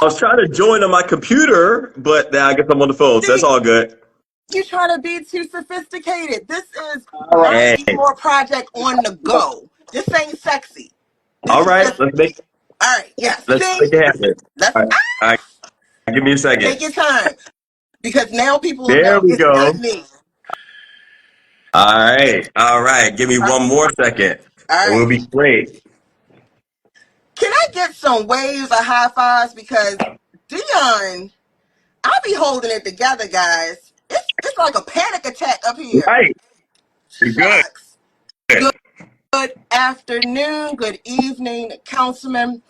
I was trying to join on my computer, but now I guess I'm on the phone, so that's See, all good. you trying to be too sophisticated. This is All my right. Hey, Seymour project on the go. This ain't sexy. This all is right. just all right. Yeah. Let's See, make it happen. let's All right. All right. Give me a take second. your time because now people will There know we it's not go. me. All right. All right. Give me All one more second, and right. we'll be great. Can I get some waves or high fives because Dion, I be holding it together, guys. It's like a panic attack up here. Right. You're good. Shucks. Good afternoon, good evening, Councilman.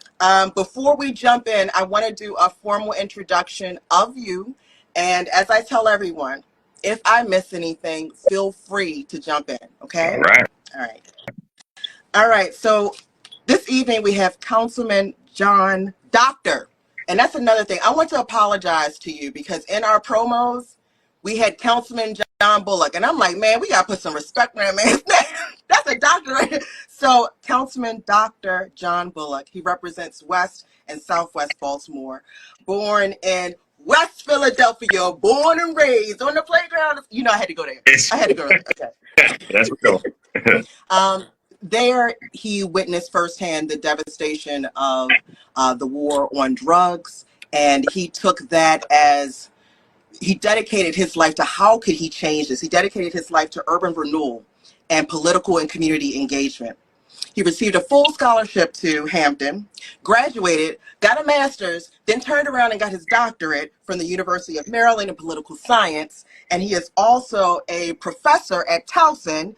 Before we jump in, I want to do a formal introduction of you. And as I tell everyone, if I miss anything, feel free to jump in, All okay? right. All right. All right. So this evening we have Councilman John Doctor. And that's another thing. I want to apologize to you because in our promos, we had Councilman John Bullock. And I'm like, man, we got to put some respect on that man's name. That's a doctor, right? So, Councilman Dr. John Bullock, he represents West and Southwest Baltimore, born in West Philadelphia, born and raised on the playground. You know, I had to go there. It's, I had to go there. that's real. Um, there, he witnessed firsthand the devastation of the war on drugs, and he took that as he dedicated his life to how could he change this. He dedicated his life to urban renewal and political and community engagement. He received a full scholarship to Hampton, graduated, got a master's, then turned around and got his doctorate from the University of Maryland in political science. And he is also a professor at Towson,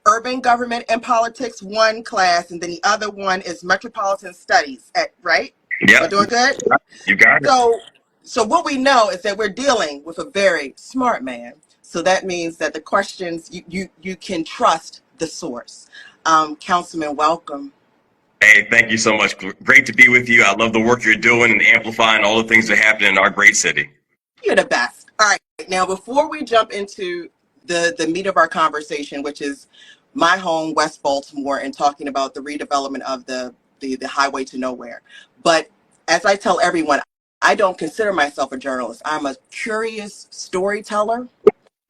Urban Government and Politics one class, and then the other one is Metropolitan Studies. Right? Am I Yep. doing good? You got it. So what we know is that we're dealing with a very smart man. So that means that the questions you can trust the source. Councilman, welcome. Hey, thank you so much. Great to be with you. I love the work you're doing and amplifying all the things that happen in our great city. You're the best. All right. Now, before we jump into the meat of our conversation, which is my home, West Baltimore, and talking about the redevelopment of the highway to nowhere. But as I tell everyone, I don't consider myself a journalist. I'm a curious storyteller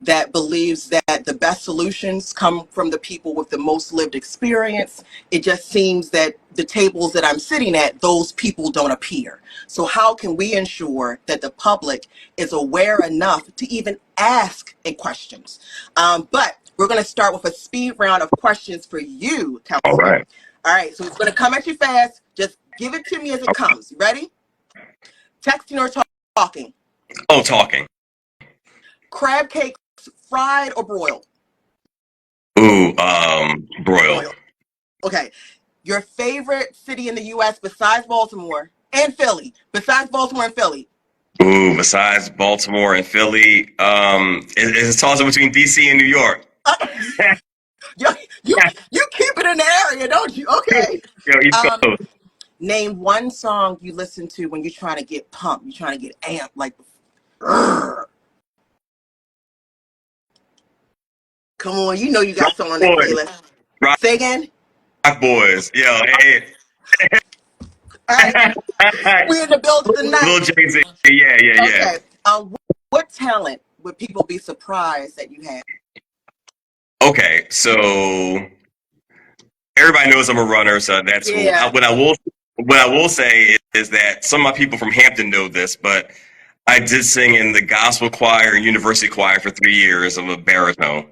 that believes that the best solutions come from the people with the most lived experience. It just seems that the tables that I'm sitting at, those people don't appear. So how can we ensure that the public is aware enough to even ask a questions? But we're going to start with a speed round of questions for you, All Councilman. right. All right, so it's going to come at you fast. Just give it to me as it comes. You ready? Texting or talking? Oh, talking. Crab cakes, fried or broiled? Ooh, broiled. Broiled. Okay. Your favorite city in the U.S. besides Baltimore and Philly? Besides Baltimore and Philly? Ooh, besides Baltimore and Philly, it's a toss up between DC and New York. Uh, you, you keep it in the area, don't you? Okay. Yo, East Um, Coast. Name one song you listen to when you're trying to get pumped. You're trying to get amped. Like, "Urgh." Come on, you know you Rock got someone on that Boys. playlist. Rock, Say again. Rock Boys. Yo, hey. All right. We're in the building tonight. Little Jay-Z. Yeah, yeah, yeah. Okay. What talent would people be surprised that you have? Okay, so everybody knows I'm a runner, so that's Yeah. what I will say is that some of my people from Hampton know this, but I did sing in the gospel choir and university choir for 3 years of a baritone.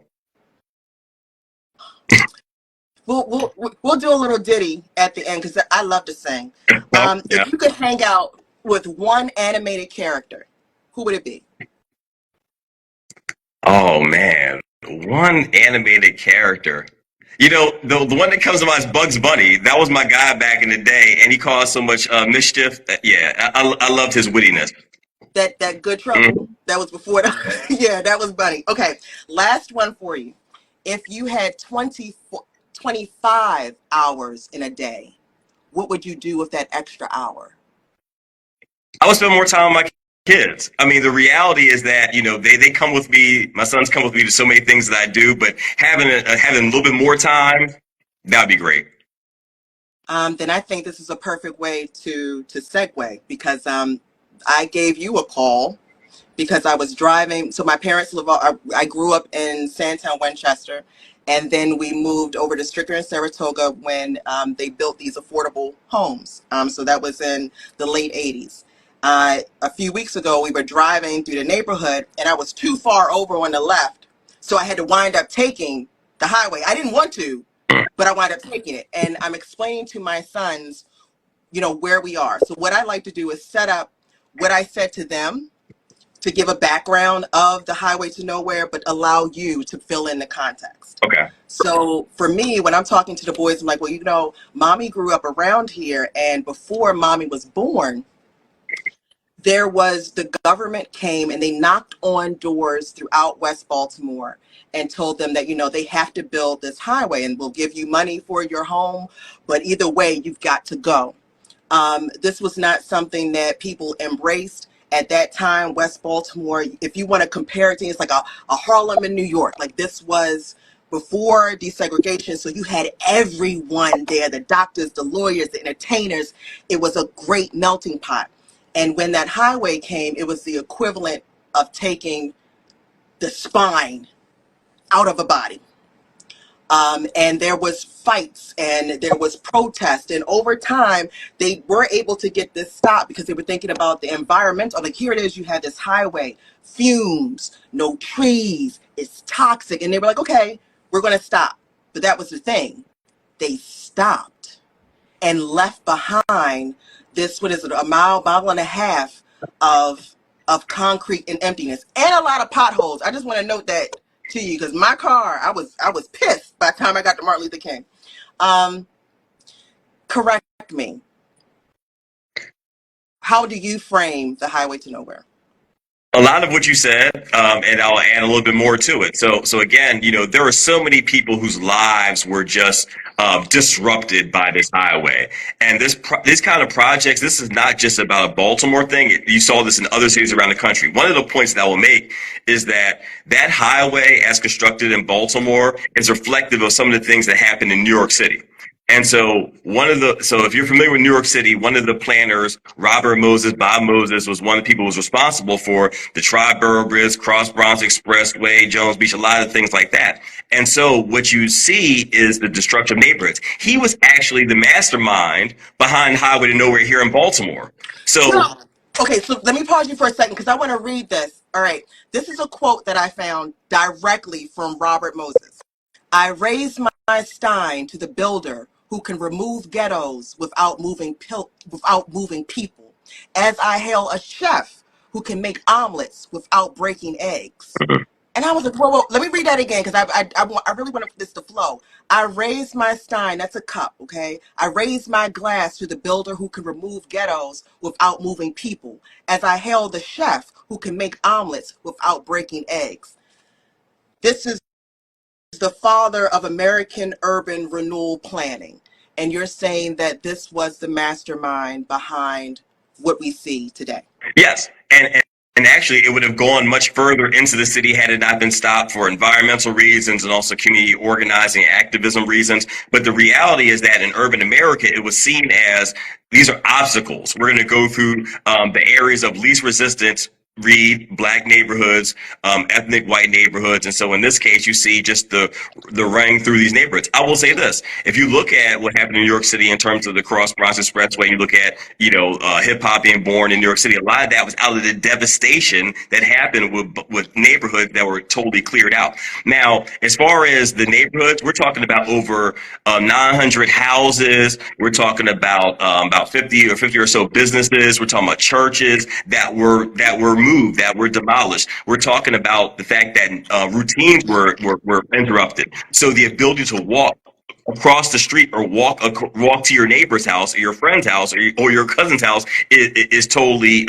We'll do a little ditty at the end because I love to sing. Oh, yeah. If you could hang out with one animated character, who would it be? Oh man, one animated character. You know, the one that comes to mind is Bugs Bunny. That was my guy back in the day, and he caused so much mischief. Yeah, I loved his wittiness. That good trouble. Mhm. That was before the yeah, that was Bunny. Okay, last one for you. If you had 25 hours in a day, what would you do with that extra hour? I would spend more time with my kids. I mean, the reality is that they come with me. My sons come with me to so many things that I do, but having a little bit more time, that'd be great. Then I think this is a perfect way to segue because I gave you a call because I was driving. So my parents live. I grew up in Sandtown, Winchester, and then we moved over to Stricker and Saratoga when they built these affordable homes. So that was in the late '80s. A few weeks ago, we were driving through the neighborhood, and I was too far over on the left, so I had to wind up taking the highway. I didn't want to, but I wound up taking it. And I'm explaining to my sons, where we are. So what I like to do is set up what I said to them to give a background of the highway to nowhere, but allow you to fill in the context. Okay. So for me, when I'm talking to the boys, I'm like, well, mommy grew up around here, and before mommy was born, there was the government came and they knocked on doors throughout West Baltimore and told them that, they have to build this highway and we'll give you money for your home, but either way, you've got to go. This was not something that people embraced. At that time, West Baltimore, if you want to compare it to, it's like a Harlem in New York. Like this was before desegregation. So you had everyone there, the doctors, the lawyers, the entertainers. It was a great melting pot. And when that highway came, it was the equivalent of taking the spine out of a body. And there was fights and there was protest. And over time, they were able to get this stopped because they were thinking about the environmental. Like here it is, you had this highway, fumes, no trees, it's toxic. And they were like, okay, we're going to stop. But that was the thing. They stopped and left behind this, what is it, mile and a half of concrete and emptiness and a lot of potholes. I just want to note that to you because my car, I was pissed by the time I got to Martin Luther King. Correct me. How do you frame the highway to nowhere? A lot of what you said, and I'll add a little bit more to it. So again, there are so many people whose lives were just disrupted by this highway. And this kind of projects, this is not just about a Baltimore thing. You saw this in other cities around the country. One of the points that I will make is that highway, as constructed in Baltimore, is reflective of some of the things that happened in New York City. And so if you're familiar with New York City, one of the planners, Bob Moses, was one of the people who was responsible for the Triborough Bridge, Cross Bronx Expressway, Jones Beach, a lot of things like that. And so what you see is the destruction of neighborhoods. He was actually the mastermind behind Highway to Nowhere here in Baltimore. Okay, so let me pause you for a second because I want to read this. All right, this is a quote that I found directly from Robert Moses. I raised my stein to the builder who can remove ghettos without moving people, as I hail a chef who can make omelets without breaking eggs. And I was like, whoa, let me read that again because I really want this to flow. I raised my stein, that's a cup, okay? I raised my glass to the builder who can remove ghettos without moving people, as I hail the chef who can make omelets without breaking eggs. This is the father of American urban renewal planning. And you're saying that this was the mastermind behind what we see today. Yes. And actually, it would have gone much further into the city had it not been stopped for environmental reasons and also community organizing and activism reasons. But the reality is that in urban America, it was seen as these are obstacles. We're going to go through the areas of least resistance, read black neighborhoods, ethnic white neighborhoods. And so in this case, you see just the running through these neighborhoods. I will say this. If you look at what happened in New York City in terms of the Cross Bronx Expressway, you look at, hip hop being born in New York City, a lot of that was out of the devastation that happened with neighborhoods that were totally cleared out. Now, as far as the neighborhoods, we're talking about over 900 houses. We're talking about 50 or so businesses. We're talking about churches that were moved, that were demolished. We're talking about the fact that routines were interrupted. So the ability to walk across the street or walk to your neighbor's house or your friend's house or your cousin's house is totally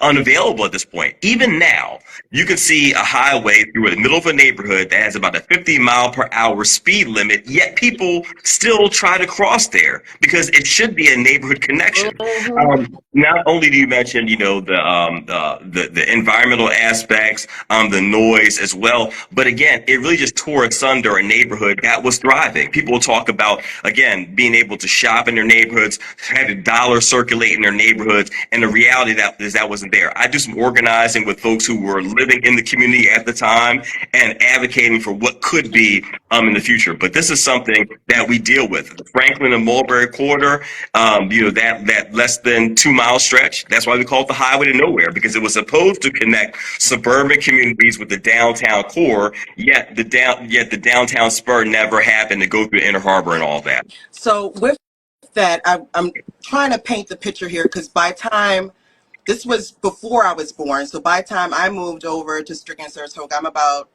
unavailable at this point. Even now, you can see a highway through the middle of a neighborhood that has about a 50-mile-per-hour speed limit, yet people still try to cross there because it should be a neighborhood connection. Not only do you mention, the environmental aspects, the noise as well, but again, it really just tore asunder a neighborhood that was thriving. building. People talk about, again, being able to shop in their neighborhoods, have a dollar circulate in their neighborhoods, and the reality that wasn't there. I do some organizing with folks who were living in the community at the time and advocating for what could be in the future. But this is something that we deal with. The Franklin and Mulberry corridor, that less than 2 mile stretch. That's why we call it the highway to nowhere, because it was supposed to connect suburban communities with the downtown core. Yet the downtown spur never happened to go through Inner Harbor and all that. So with that, I'm trying to paint the picture here, because this was before I was born. So by the time I moved over to Strickland, Saratoga, I'm about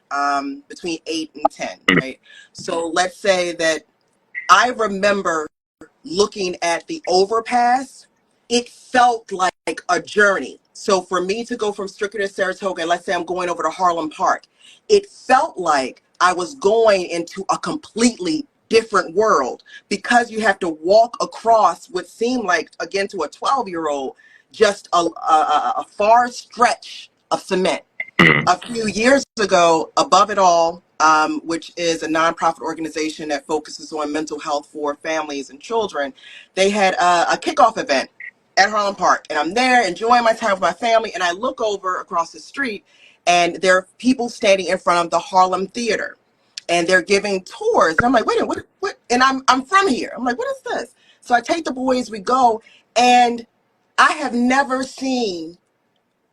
between 8 and 10, right? So let's say that I remember looking at the overpass. It felt like a journey. So for me to go from Strickland to Saratoga, and let's say I'm going over to Harlem Park, it felt like I was going into a completely different world, because you have to walk across what seemed like, again, to a 12-year-old, just a far stretch of cement. A few years ago, Above It All, which is a nonprofit organization that focuses on mental health for families and children, they had a kickoff event at Harlem Park. And I'm there enjoying my time with my family, and I look over across the street, and there are people standing in front of the Harlem Theater, and they're giving tours. And I'm like, wait a minute, what? And I'm from here. I'm like, what is this? So I take the boys, we go, and I have never seen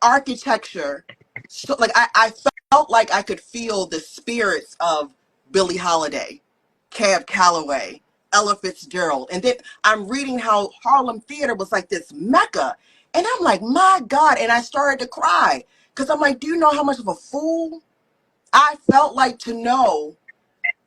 architecture. So like I felt like I could feel the spirits of Billie Holiday, Cab Calloway, Ella Fitzgerald. And then I'm reading how Harlem Theater was like this mecca. And I'm like, my God. And I started to cry, because I'm like, do you know how much of a fool I felt like to know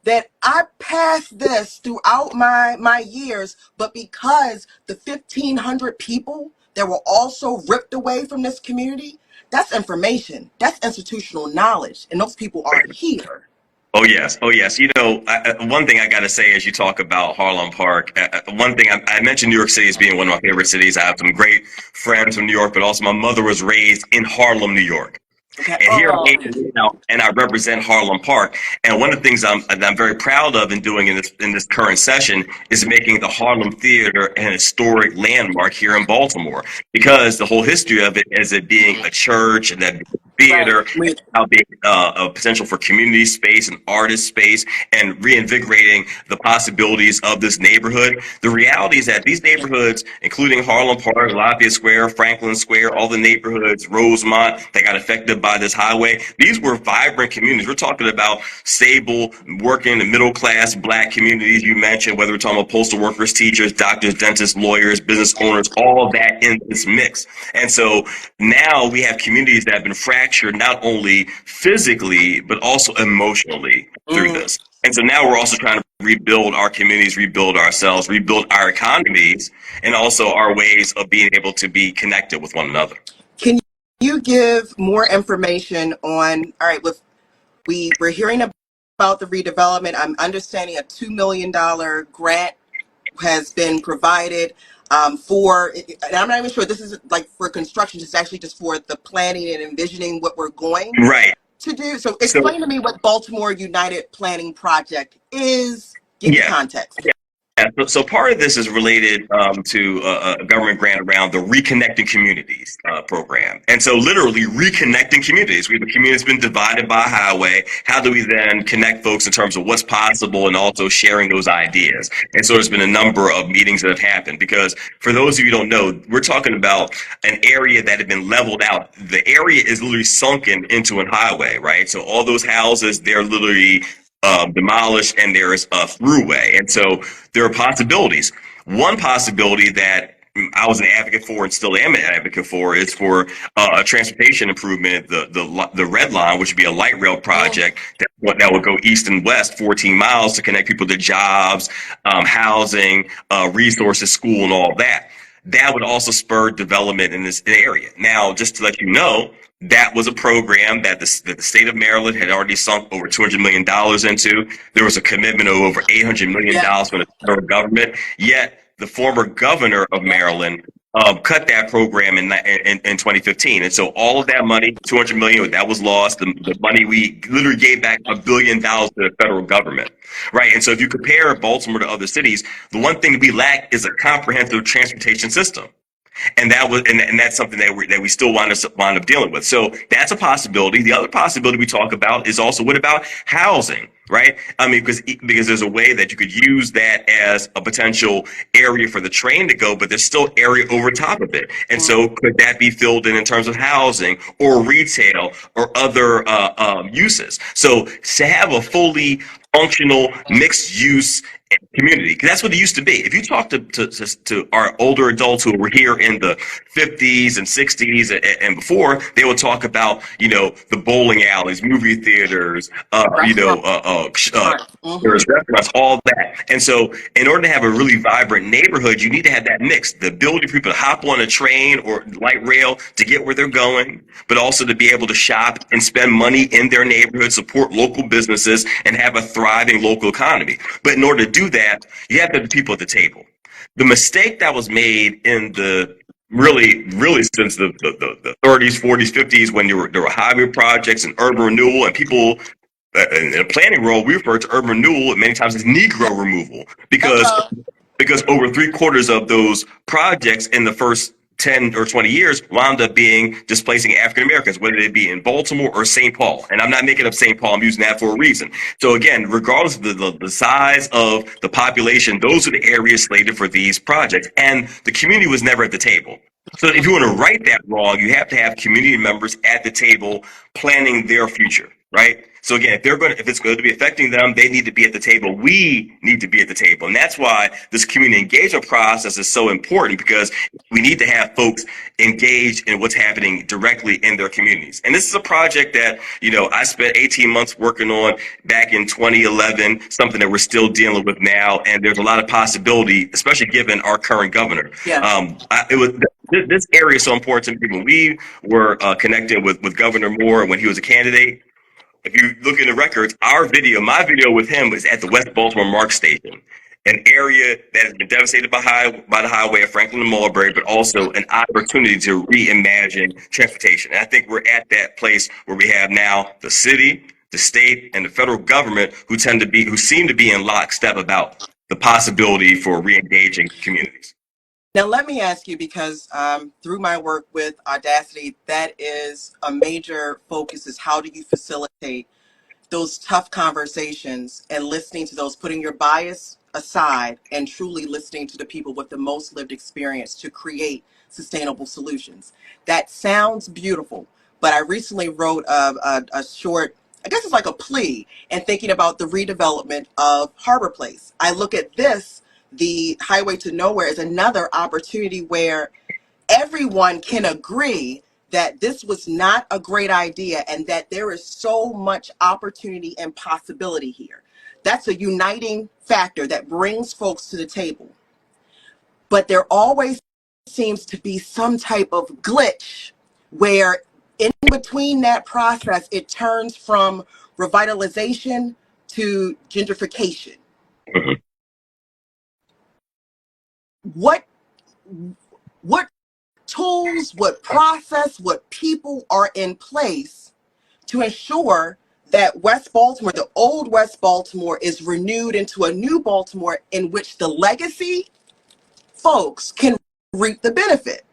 that I passed this throughout my years, but because the 1,500 people that were also ripped away from this community, that's information, that's institutional knowledge, and those people are here. Oh yes, oh yes. One thing I got to say as you talk about Harlem Park, one thing I mentioned New York City as being one of my favorite cities. I have some great friends from New York, but also my mother was raised in Harlem, New York. Okay. And here Oh, I am now, and I represent Harlem Park. And one of the things I'm very proud of in doing in this current session is making the Harlem Theater an historic landmark here in Baltimore, because the whole history of it is it being a church and that right. theater, and now being a potential for community space and artist space, and reinvigorating the possibilities of this neighborhood. The reality is that these neighborhoods, including Harlem Park, Lafayette Square, Franklin Square, all the neighborhoods, Rosemont, that got affected by this highway, these were vibrant communities. We're talking about stable, working, the middle class Black communities you mentioned, whether we're talking about postal workers, teachers, doctors, dentists, lawyers, business owners, all of that in this mix. And so now we have communities that have been fractured not only physically, but also emotionally through this. And so now we're also trying to rebuild our communities, rebuild ourselves, rebuild our economies, and also our ways of being able to be connected with one another. Can you give more information on, all right, we're hearing about the redevelopment. I'm understanding a $2 million grant has been provided for, and I'm not even sure this is like for construction, it's actually just for the planning and envisioning what we're going Right. to do. So explain to me what Baltimore United Planning Project is. Give me Yeah. context. Yeah, so part of this is related to a government grant around the Reconnecting Communities program. And so literally reconnecting communities. We have a community that's been divided by a highway. How do we then connect folks in terms of what's possible and also sharing those ideas? And so there's been a number of meetings that have happened, because for those of you who don't know, we're talking about an area that had been leveled out. The area is literally sunken into a highway, right? So all those houses, they're literally demolished, and there is a throughway. And so there are possibilities. One possibility that I was an advocate for and still am an advocate for is for a transportation improvement, the Red Line, which would be a light rail project that would go east and west 14 miles to connect people to jobs, housing, resources, school, and all that. That would also spur development in this area. Now, just to let you know, that was a program that the state of Maryland had already sunk over $200 million into. There was a commitment of over $800 million from the federal government. Yet the former governor of Maryland cut that program in 2015. And so all of that money, 200 million, that was lost. The money we literally gave back $1 billion to the federal government, right? And so if you compare Baltimore to other cities, the one thing we lack is a comprehensive transportation system. And that's something that we still wind up dealing with. So that's a possibility. The other possibility we talk about is also, what about housing, right? I mean, because there's a way that you could use that as a potential area for the train to go, but there's still area over top of it. And so could that be filled in terms of housing or retail or other uses? So to have a fully functional mixed use community, because that's what it used to be. If you talk to our older adults who were here in the 50s and 60s and before, they would talk about, the bowling alleys, movie theaters, there's restaurants, all that. And so in order to have a really vibrant neighborhood, you need to have that mix, the ability for people to hop on a train or light rail to get where they're going, but also to be able to shop and spend money in their neighborhood, support local businesses, and have a thriving local economy. But in order to do that, you have to have the people at the table. The mistake that was made in the really since the 30s, 40s, 50s, when there were highway projects and urban renewal, and people in the planning role, we refer to urban renewal many times as Negro removal, because over three-quarters of those projects in the first 10 or 20 years wound up being displacing African Americans, whether they be in Baltimore or St. Paul. And I'm not making up St. Paul, I'm using that for a reason. So again, regardless of the size of the population, those are the areas slated for these projects. And the community was never at the table. So if you want to right that wrong, you have to have community members at the table planning their future, right? So again, if it's going to be affecting them, they need to be at the table. We need to be at the table. And that's why this community engagement process is so important, because we need to have folks engaged in what's happening directly in their communities. And this is a project that, I spent 18 months working on back in 2011, something that we're still dealing with now. And there's a lot of possibility, especially given our current governor. Yeah. This area is so important to me. When we were connecting with Governor Moore when he was a candidate, if you look in the records, my video with him was at the West Baltimore MARC station, an area that has been devastated by the highway of Franklin and Mulberry, but also an opportunity to reimagine transportation. And I think we're at that place where we have now the city, the state, and the federal government who seem to be in lockstep about the possibility for reengaging communities. Now, let me ask you, because through my work with Audacity, that is a major focus, is how do you facilitate those tough conversations and listening to those, putting your bias aside and truly listening to the people with the most lived experience to create sustainable solutions. That sounds beautiful, but I recently wrote a short, I guess it's like a plea, and thinking about the redevelopment of Harbor Place. I look at this, the Highway to Nowhere, as another opportunity where everyone can agree that this was not a great idea and that there is so much opportunity and possibility here. That's a uniting factor that brings folks to the table. But there always seems to be some type of glitch where in between that process, it turns from revitalization to gentrification. Mhm. What tools, what process, what people are in place to ensure that West Baltimore, the old West Baltimore, is renewed into a new Baltimore in which the legacy folks can reap the benefit?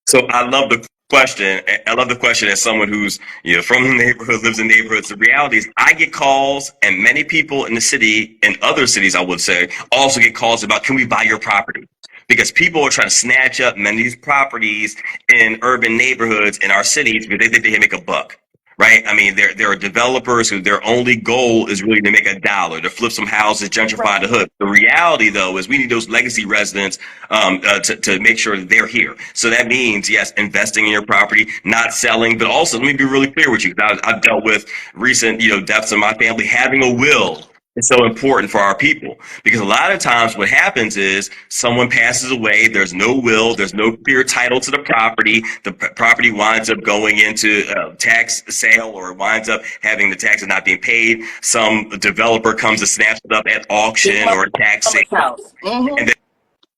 So I love the question. I love the question as someone who's from the neighborhood, lives in neighborhoods. The reality is, I get calls, and many people in the city and other cities, I would say, also get calls about, can we buy your property? Because people are trying to snatch up many of these properties in urban neighborhoods in our cities because they think they can make a buck. Right? I mean, there are developers who their only goal is really to make a dollar, to flip some houses, gentrify the hood. The reality, though, is we need those legacy residents to make sure that they're here. So that means, yes, investing in your property, not selling, but also, let me be really clear with you. I've dealt with recent, deaths in my family. Having a will is so important for our people, because a lot of times what happens is someone passes away, there's no will, there's no clear title to the property winds up going into tax sale, or winds up having the taxes not being paid. Some developer comes to snatch it up at auction or a tax sale. Mm-hmm.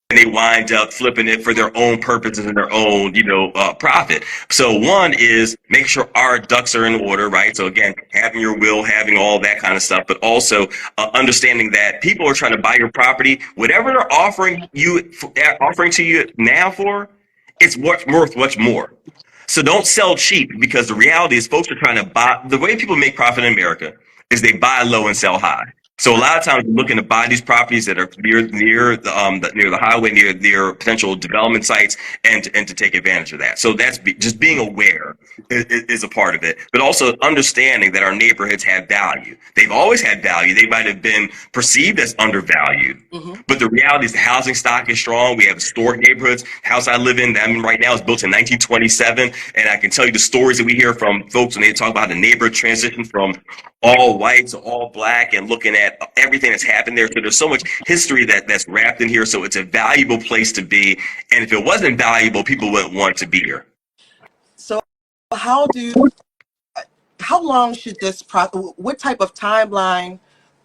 And they wind up flipping it for their own purposes and their own, profit. So one is make sure our ducks are in order, right? So again, having your will, having all that kind of stuff, but also understanding that people are trying to buy your property, whatever they're offering to you now for, it's worth much more. So don't sell cheap, because the reality is folks are trying to buy. The way people make profit in America is they buy low and sell high. So a lot of times we're looking to buy these properties that are near the highway, near potential development sites, and to take advantage of that. So that's just being aware is a part of it, but also understanding that our neighborhoods have value. They've always had value. They might have been perceived as undervalued, but the reality is the housing stock is strong. We have historic neighborhoods. The house I live in, right now, is built in 1927, and I can tell you the stories that we hear from folks when they talk about the neighborhood transition from all white to all black, and looking at everything that's happened there. So there's so much history that's wrapped in here. So it's a valuable place to be. And if it wasn't valuable, people wouldn't want to be here. So how long should what type of timeline,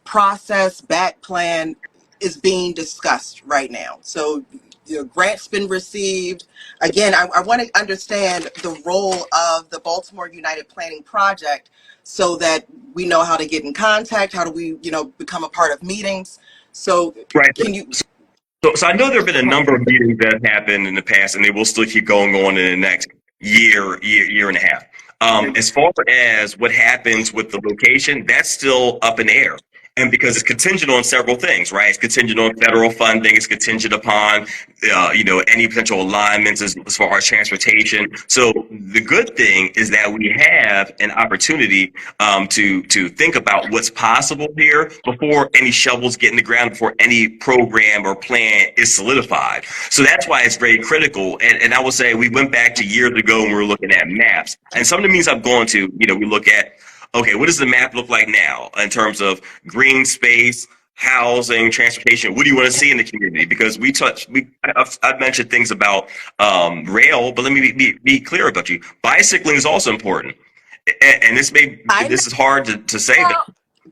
process, back plan is being discussed right now? So the grant's been received. Again, I want to understand the role of the Baltimore United Planning Project, so that we know how to get in contact. How do we, become a part of meetings? So Right. can you? So I know there have been a number of meetings that have happened in the past, and they will still keep going on in the next year and a half. As far as what happens with the location, that's still up in the air. And because it's contingent on several things, right? It's contingent on federal funding. It's contingent upon, any potential alignments as far as transportation. So the good thing is that we have an opportunity to think about what's possible here before any shovels get in the ground, before any program or plan is solidified. So that's why it's very critical. And I will say we went back to years ago when we were looking at maps. And some of the meetings I've gone to, we look at, okay, what does the map look like now in terms of green space, housing, transportation? What do you want to see in the community? Because I've mentioned things about rail, but let me be clear about you. Bicycling is also important, and this is hard to say.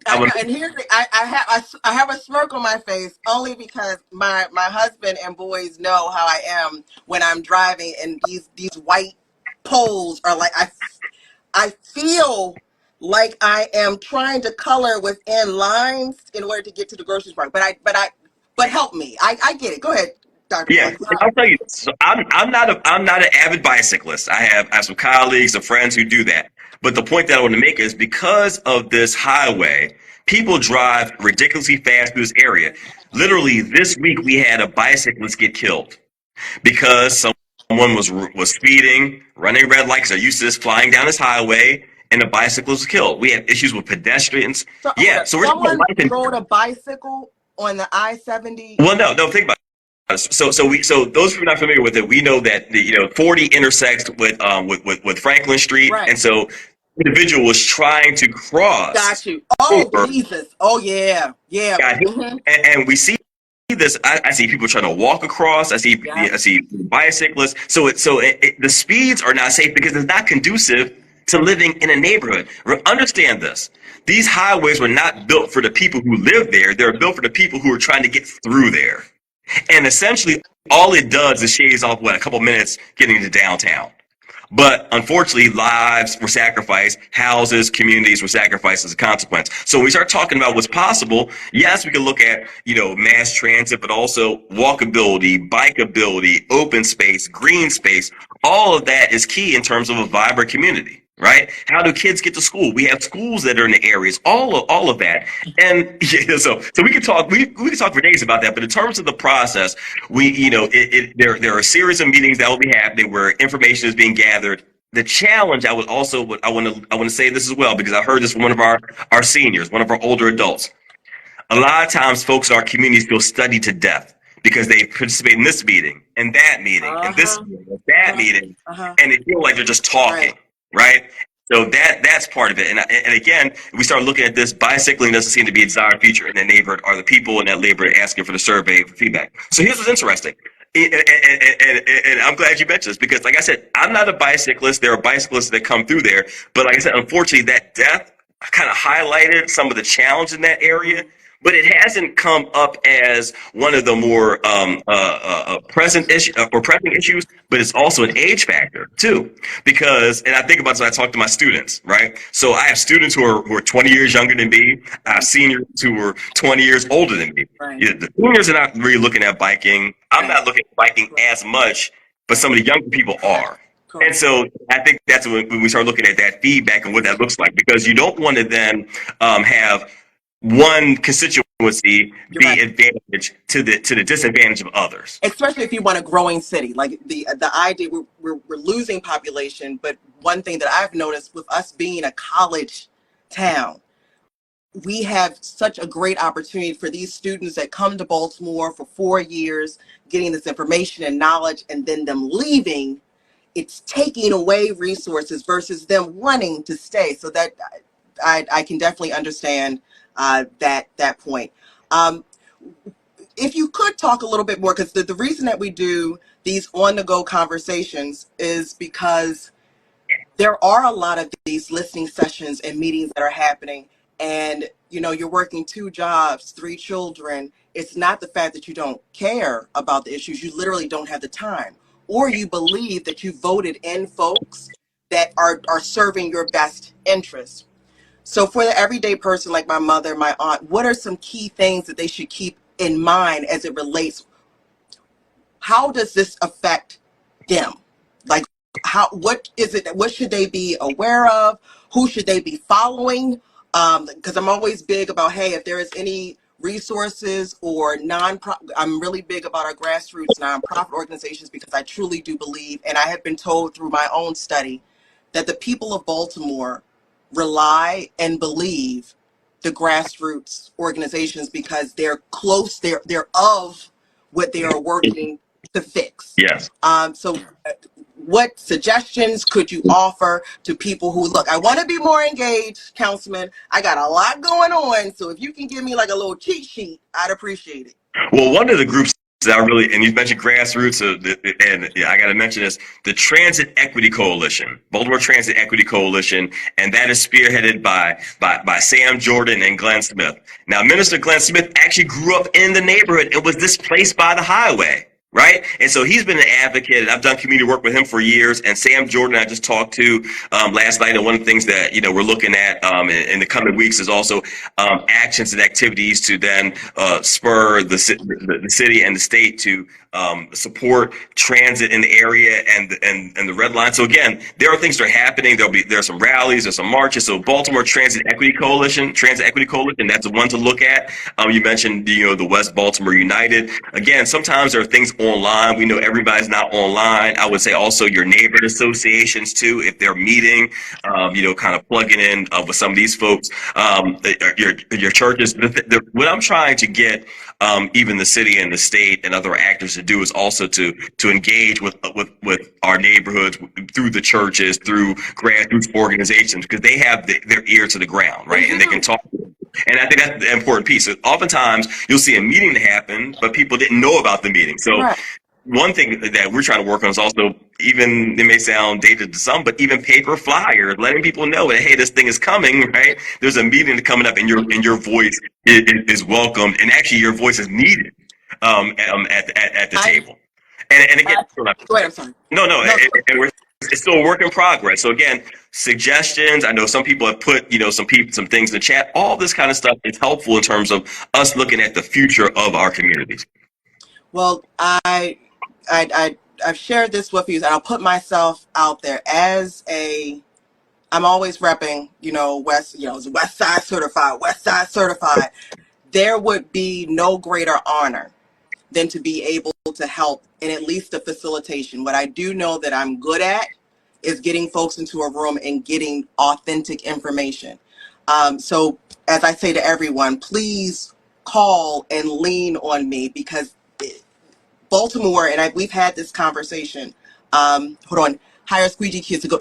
And here I have a smirk on my face, only because my husband and boys know how I am when I'm driving, and these white poles are like, I feel like I am trying to color within lines in order to get to the grocery store. But help me. I get it. Go ahead, Dr. Yeah, Bullock. I'll tell you. So I'm not an avid bicyclist. I have some colleagues, some friends who do that. But the point that I want to make is because of this highway, people drive ridiculously fast through this area. Literally, this week we had a bicyclist get killed because someone was speeding, running red lights. They're used to this, flying down this highway, and a bicyclist was killed. We have issues with pedestrians. So we're someone rode a bicycle on the I-70. Well, no, think about it. So those who are not familiar with it, we know that 40 intersects with Franklin Street, Right. And so the individual was trying to cross. Got you. Oh, over, Jesus. Oh, yeah. got hit, and we see this. I see people trying to walk across. I see bicyclists. So the speeds are not safe because it's not conducive to living in a neighborhood. Understand this. These highways were not built for the people who live there. They're built for the people who are trying to get through there. And essentially, all it does is shaves off, a couple minutes getting to downtown. But unfortunately, lives were sacrificed, houses, communities were sacrificed as a consequence. So when we start talking about what's possible, yes, we can look at, mass transit, but also walkability, bikeability, open space, green space. All of that is key in terms of a vibrant community. Right? How do kids get to school? We have schools that are in the areas. All of that, and so we could talk. We could talk for days about that. But in terms of the process, there are a series of meetings that will be happening where information is being gathered. The challenge, I want to say this as well, because I heard this from one of our seniors, one of our older adults. A lot of times, folks in our communities feel studied to death because they participate in this meeting and that meeting and this meeting and that meeting, and they feel like they're just talking. Right. So that's part of it. And again, if we start looking at this, bicycling doesn't seem to be a desired feature in the neighborhood, or the people in that neighborhood asking for the survey for feedback. So here's what's interesting. And I'm glad you mentioned this because, like I said, I'm not a bicyclist. There are bicyclists that come through there. But like I said, unfortunately, that death kind of highlighted some of the challenge in that area. but it hasn't come up as one of the more present issue or pressing issues. But it's also an age factor too, because and I think about this when I talk to my students, right? So I have students who are 20 years younger than me. I have seniors who are 20 years older than me. Right. Yeah, the seniors are not really looking at biking. I'm not looking at biking as much, but some of the younger people are. And so I think that's when we start looking at that feedback and what that looks like, because you don't want to then have one constituency be advantage to the disadvantage of others. Especially if you want a growing city, like the idea we're losing population, but one thing that I've noticed with us being a college town, we have such a great opportunity for these students that come to Baltimore for 4 years, getting this information and knowledge, and then them leaving. It's taking away resources versus them wanting to stay. So that I can definitely understand that point. If you could talk a little bit more, because the reason that we do these on-the-go conversations is because there are a lot of these listening sessions and meetings that are happening, and you're working 2 jobs, 3 children. It's not the fact that you don't care about the issues, you literally don't have the time, or you believe that you voted in folks that are serving your best interest. So for the everyday person like my mother, my aunt, what are some key things that they should keep in mind as it relates? How does this affect them? Like, what is it? What should they be aware of? Who should they be following? Because I'm always big about, hey, if there is any resources or I'm really big about our grassroots nonprofit organizations, because I truly do believe, and I have been told through my own study, that the people of Baltimore rely and believe the grassroots organizations because they're close, they're of what they are working to fix. Yes. So what suggestions could you offer to people who, look, I want to be more engaged, Councilman, I got a lot going on, so if you can give me like a little cheat sheet, I'd appreciate it. Well, one of the groups that I really, and you mentioned grassroots, and yeah, I got to mention this, the Transit Equity Coalition, Baltimore Transit Equity Coalition, and that is spearheaded by Sam Jordan and Glenn Smith. Now, Minister Glenn Smith actually grew up in the neighborhood and was displaced by the highway. Right. And so he's been an advocate, and I've done community work with him for years. And Sam Jordan, I just talked to last night. And one of the things that, we're looking at in the coming weeks is also actions and activities to then spur the city and the state to support transit in the area and the red line. So again, there are things that are happening. There's some rallies, there's some marches. So Baltimore Transit Equity Coalition, that's the one to look at. You mentioned the West Baltimore United. Again, sometimes there are things online. We know everybody's not online. I would say also your neighborhood associations too, if they're meeting, kind of plugging in with some of these folks, your churches. What I'm trying to get even the city and the state and other actors to do is also to engage with our neighborhoods through the churches, through grassroots organizations, because they have their ear to the ground, right? And they can talk to them. And I think that's the important piece. Oftentimes, you'll see a meeting happen, but people didn't know about the meeting. So one thing that we're trying to work on is also, even it may sound dated to some, but even paper flyers, letting people know that, hey, this thing is coming, right? There's a meeting coming up, and your voice is welcomed, and actually your voice is needed at the table. And again, go ahead, I'm sorry. No, it's still a work in progress. So again, suggestions. I know some people have put, some things in the chat. All this kind of stuff is helpful in terms of us looking at the future of our communities. Well, I've shared this with you, and I'll put myself out there as I'm always repping, West Side certified. There would be no greater honor than to be able to help in at least the facilitation. What I do know that I'm good at is getting folks into a room and getting authentic information. So as I say to everyone, please call and lean on me, because Baltimore, and we've had this conversation. Hold on, hire squeegee kids to go.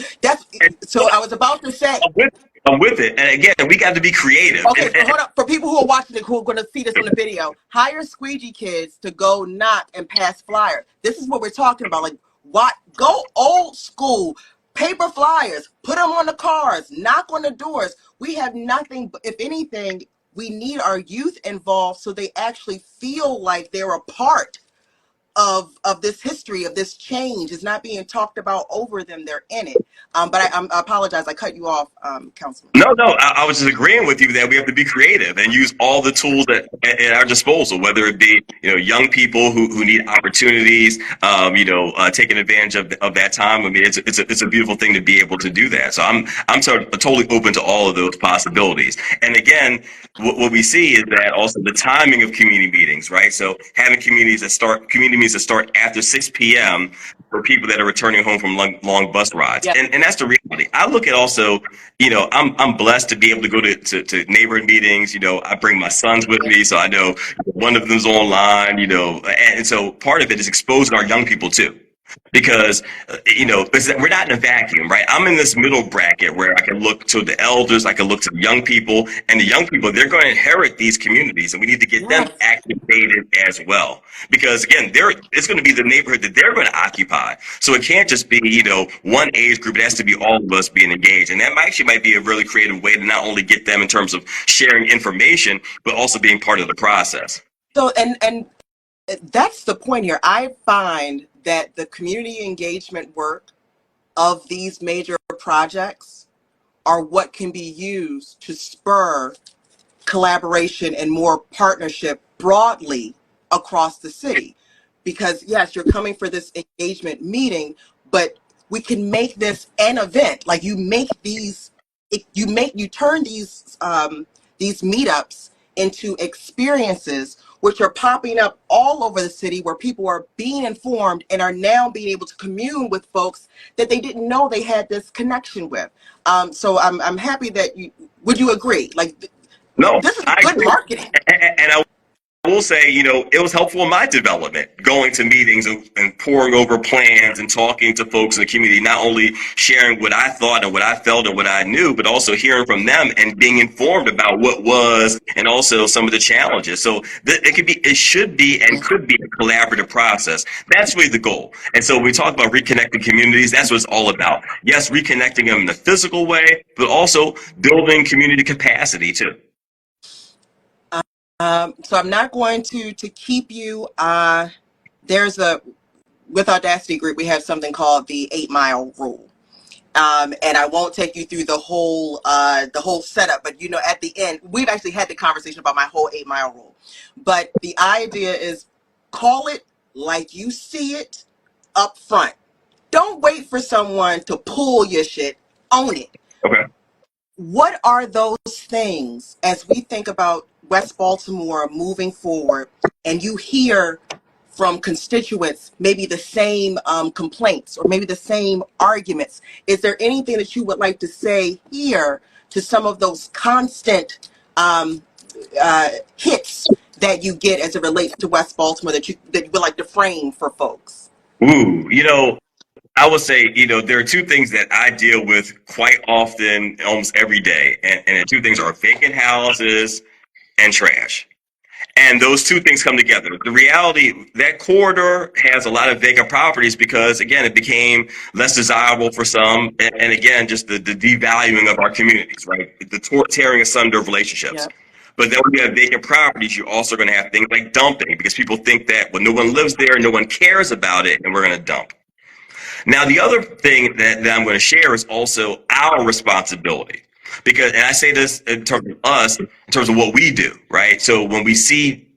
So I was about to say. I'm with it. And again, we got to be creative. Okay, so hold up. For people who are watching it, who are going to see this on the video, hire squeegee kids to go knock and pass flyers. This is what we're talking about. Like, go old school. Paper flyers, put them on the cars, knock on the doors. We have nothing, if anything, we need our youth involved so they actually feel like they're a part of this history, of this change. Is not being talked about over them. They're in it. I apologize. I cut you off, Councilman. No, I was just agreeing with you that we have to be creative and use all the tools at our disposal, whether it be, young people who need opportunities, taking advantage of that time. I mean, it's a beautiful thing to be able to do that. So I'm totally open to all of those possibilities. And again, what we see is that also the timing of community meetings, right? So having community meetings that start after 6 p.m. for people that are returning home from long bus rides. Yeah. And that's the reality. I look at also, I'm blessed to be able to go to neighborhood meetings. I bring my sons with me, so I know one of them's online, and so part of it is exposing our young people too. Because we're not in a vacuum, right? I'm in this middle bracket where I can look to the elders, I can look to the young people, and the young people, they're going to inherit these communities, and we need to get them activated as well. Because again, it's going to be the neighborhood that they're going to occupy. So it can't just be one age group. It has to be all of us being engaged, and that might be a really creative way to not only get them in terms of sharing information, but also being part of the process. So and that's the point here. I find that the community engagement work of these major projects are what can be used to spur collaboration and more partnership broadly across the city. Because yes, you're coming for this engagement meeting, but we can make this an event. Like you turn these meetups into experiences which are popping up all over the city, where people are being informed and are now being able to commune with folks that they didn't know they had this connection with. So I'm happy that would you agree? Like, No, this is I good agree. marketing. And I will say, it was helpful in my development, going to meetings and poring over plans and talking to folks in the community, not only sharing what I thought and what I felt and what I knew, but also hearing from them and being informed about what was and also some of the challenges. So it should be and could be a collaborative process. That's really the goal. And so we talk about reconnecting communities. That's what it's all about. Yes, reconnecting them in a physical way, but also building community capacity too. So I'm not going to keep you. With Audacity Group, we have something called the 8 Mile Rule. And I won't take you through the whole setup, but at the end, we've actually had the conversation about my whole 8 Mile Rule. But the idea is, call it like you see it up front. Don't wait for someone to pull your shit. Own it. Okay. What are those things as we think about West Baltimore moving forward, and you hear from constituents maybe the same complaints or maybe the same arguments? Is there anything that you would like to say here to some of those constant hits that you get as it relates to West Baltimore that you would like to frame for folks? Ooh, I would say, there are two things that I deal with quite often, almost every day. And the two things are vacant houses and trash. And those two things come together. The reality, that corridor has a lot of vacant properties because, again, it became less desirable for some. And again, just the devaluing of our communities, right? The tearing asunder of relationships. Yeah. But then when you have vacant properties, you're also going to have things like dumping because people think that, well, no one lives there, no one cares about it, and we're going to dump. Now, the other thing that I'm going to share is also our responsibility. And I say this in terms of us, in terms of what we do, right? So when we see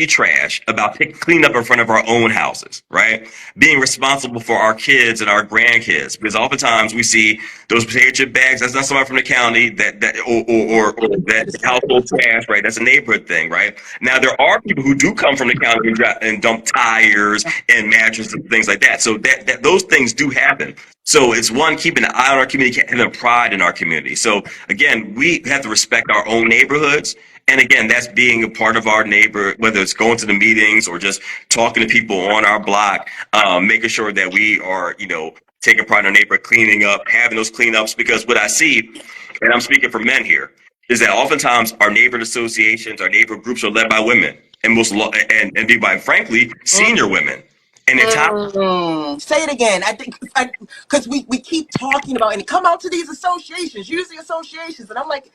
trash, about cleaning up in front of our own houses, right? Being responsible for our kids and our grandkids, because oftentimes we see those potato chip bags. That's not somebody from the county or that household trash, right? That's a neighborhood thing, right? Now there are people who do come from the county and dump tires and mattresses and things like that. So that those things do happen. So it's one, keeping an eye on our community, having pride in our community. So again, we have to respect our own neighborhoods. And again, that's being a part of our neighbor, whether it's going to the meetings or just talking to people on our block, making sure that we are, taking pride in our neighbor, cleaning up, having those cleanups. Because what I see, and I'm speaking for men here, is that oftentimes our neighborhood associations, our neighborhood groups are led by women, and and be by, frankly, senior women. And Say it again. I think because we keep talking about, and come out to these associations, use the associations, and I'm like,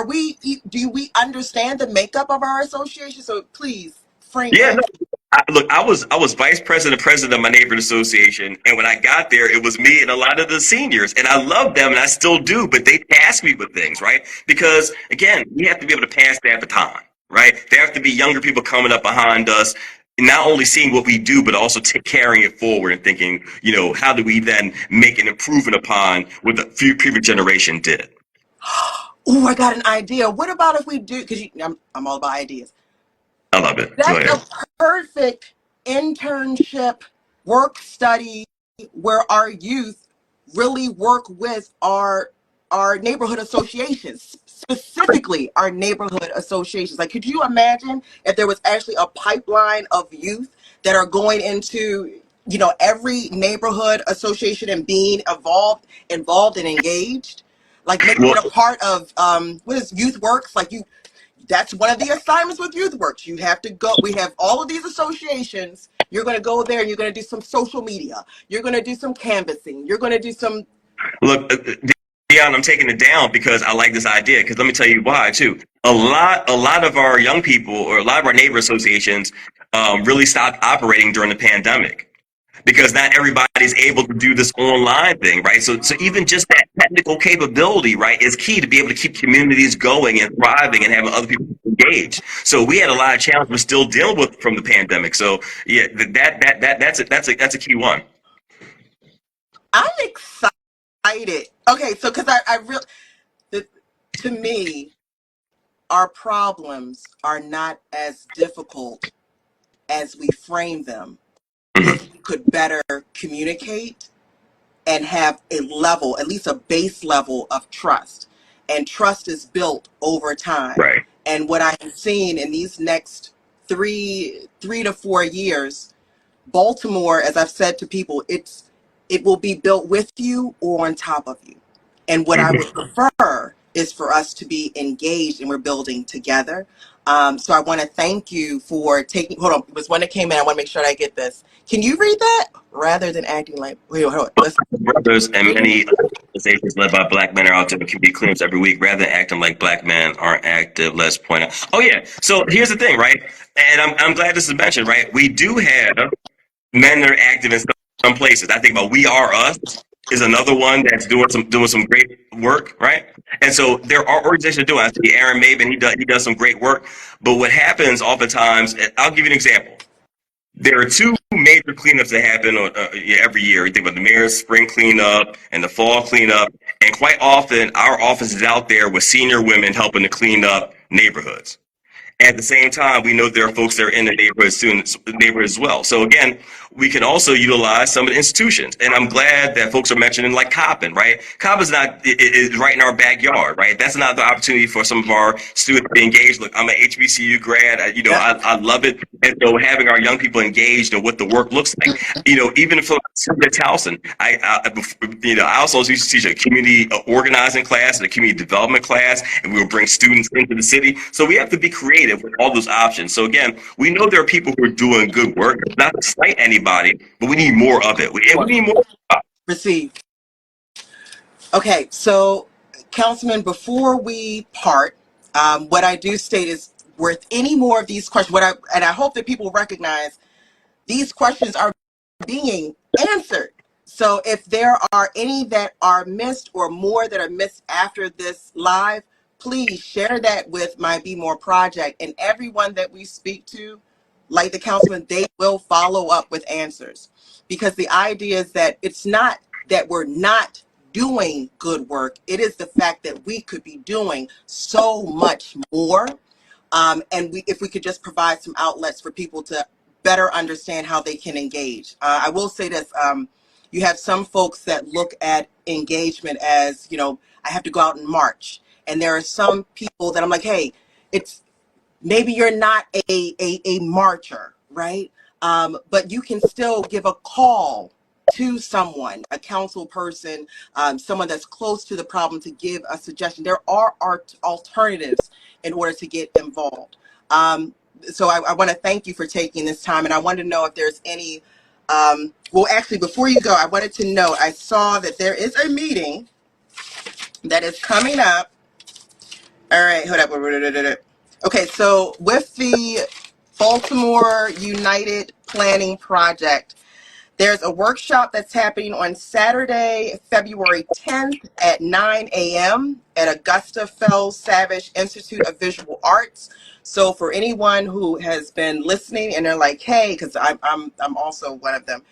do we understand the makeup of our association? So please frame Yeah, that. no. Look, I was vice president of my neighborhood association, and when I got there, it was me and a lot of the seniors, and I love them, and I still do. But they task me with things, right? Because again, we have to be able to pass that baton, right? There have to be younger people coming up behind us, not only seeing what we do, but also carrying it forward and thinking, how do we then make an improvement upon what the previous generation did? Oh, I got an idea. What about if we do? Because I'm all about ideas. I love it. Go That's ahead. a perfect internship work study where our youth really work with our neighborhood associations, specifically our neighborhood associations. Like, could you imagine if there was actually a pipeline of youth that are going into every neighborhood association and being involved and engaged, like making Well, it a part of what is youth works, like you that's one of the assignments with youth works. You have to go. We have all of these associations. You're going to go there and you're going to do some social media. You're going to do some canvassing. You're going to do some. look, Dion, I'm taking it down because I like this idea. Because let me tell you why too. A lot of our young people or a lot of our neighbor associations really stopped operating during the pandemic because not everybody's able to do this online thing, right? So even just that technical capability, right, is key to be able to keep communities going and thriving and having other people engaged. So we had a lot of challenges we're still dealing with from the pandemic. So yeah, that's a key one. I'm excited. Okay, so because I really, to me, our problems are not as difficult as we frame them Hmm. if we could better communicate and have a level, at least a base level of trust. And trust is built over time. Right. And what I'm seeing in these next three to 4 years, Baltimore, as I've said to people, it will be built with you or on top of you. And what I would Hmm. prefer is for us to be engaged and we're building together. So I want to thank you for taking. Hold on, it was one that came in. I want to make sure that I get this. Can you read that rather than acting like? Wait, hold on. Let's. Brothers and many organizations led by black men are out doing community cleanups every week rather than acting like black men aren't active. Let's point out. Oh, yeah. So here's the thing, right? And I'm glad this is mentioned, right? We do have men that are active in some places. I think about We Are Us is another one that's doing some great work, right? And so there are organizations doing. I see Aaron Maben, he does some great work. But what happens oftentimes, I'll give you an example. There are two major cleanups that happen every year. You think about the mayor's spring cleanup and the fall cleanup. And quite often, our office is out there with senior women helping to clean up neighborhoods. At the same time, we know there are folks that are in the neighborhood as well. So again, we can also utilize some of the institutions. And I'm glad that folks are mentioning like Coppin, right? Coppin's not is right in our backyard, right? That's another opportunity for some of our students to be engaged. Look, I'm an HBCU grad. Yep. I love it. And so having our young people engaged in what the work looks like, even for Towson, I also used to teach a community organizing class and a community development class, and we will bring students into the city. So we have to be creative with all those options. So again, we know there are people who are doing good work, not to slight anybody, but we need more of it. We need more. Receive. Okay, so Councilman, before we part, what I do state is worth any more of these questions. And I hope that people recognize these questions are being answered. So if there are any that are missed or more that are missed after this live, please share that with my Be More project. And everyone that we speak to, like the councilman, they will follow up with answers. Because the idea is that it's not that we're not doing good work. It is the fact that we could be doing so much more. If we could just provide some outlets for people to better understand how they can engage. I will say this, you have some folks that look at engagement as, I have to go out and march. And there are some people that I'm like, hey, it's maybe you're not a marcher, right? But you can still give a call to someone, a council person, someone that's close to the problem to give a suggestion. There are alternatives in order to get involved. So I want to thank you for taking this time. And I want to know if there's any, well, actually, before you go, I wanted to know, I saw that there is a meeting that is coming up All right, hold up. Okay, so with the Baltimore United Planning Project, there's a workshop that's happening on Saturday, February 10th at 9 a.m. at Augusta Fells Savage Institute of Visual Arts. So for anyone who has been listening and they're like, hey, because I'm also one of them,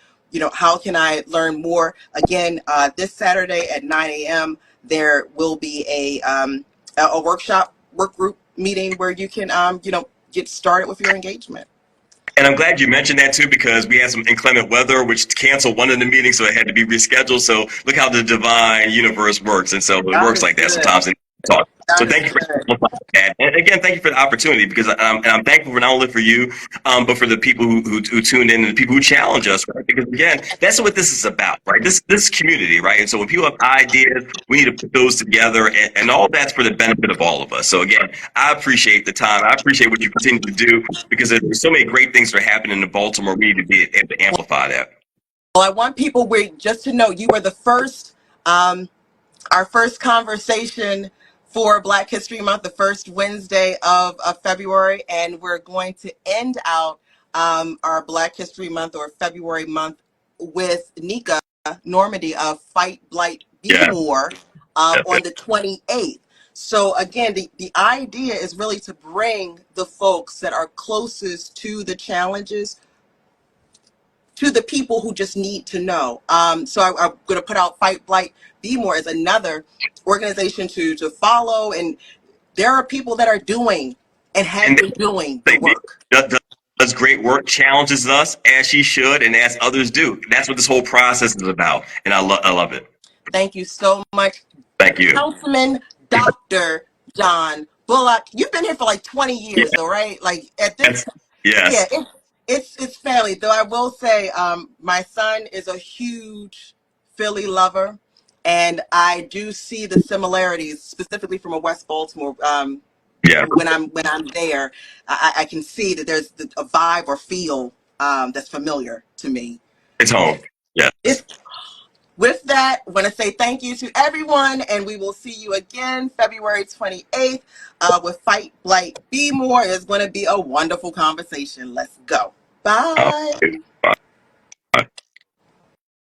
how can I learn more? Again, this Saturday at 9 a.m. there will be a workshop, work group meeting where you can get started with your engagement. And I'm glad you mentioned that too, because we had some inclement weather, which canceled one of the meetings, so it had to be rescheduled. So look how the divine universe works, and so it God works is like that good. sometimes. And talk. So God is thank you for good. that. And again, thank you for the opportunity, because I'm thankful for not only for you, but for the people who tuned in and the people who challenge us, right? Because again, that's what this is about, right? This community, right? And so when people have ideas, we need to put those together, and all that's for the benefit of all of us. So again, I appreciate the time. I appreciate what you continue to do, because there's so many great things that are happening in Baltimore. We need to be able to amplify that. Well, I want people just to know you were the first, our first conversation for Black History Month, the first Wednesday of February, and we're going to end out our Black History Month or February month with Nika Normandy of Fight Blight Be Yeah, More definitely. on the 28th. So again, the idea is really to bring the folks that are closest to the challenges to the people who just need to know. So I'm going to put out Fight Blight Be More as another organization to follow. And there are people that are doing and have And been doing the they work. does great work, challenges us as she should, and as others do. That's what this whole process is about, and I love it. Thank you so much, Thank you. Councilman Dr. John Bullock. You've been here for like 20 Yeah, years, though, right? Like at this. that's yes. Yeah, it's family. Though I will say, my son is a huge Philly lover, and I do see the similarities, specifically from a West Baltimore. Yeah, When I'm there, I can see that there's a vibe or feel that's familiar to me. it's home. Yes. It's, with that, I want to say thank you to everyone, and we will see you again February 28th with Fight Blight Be More. It's going to be a wonderful conversation. Let's go. Bye. Okay.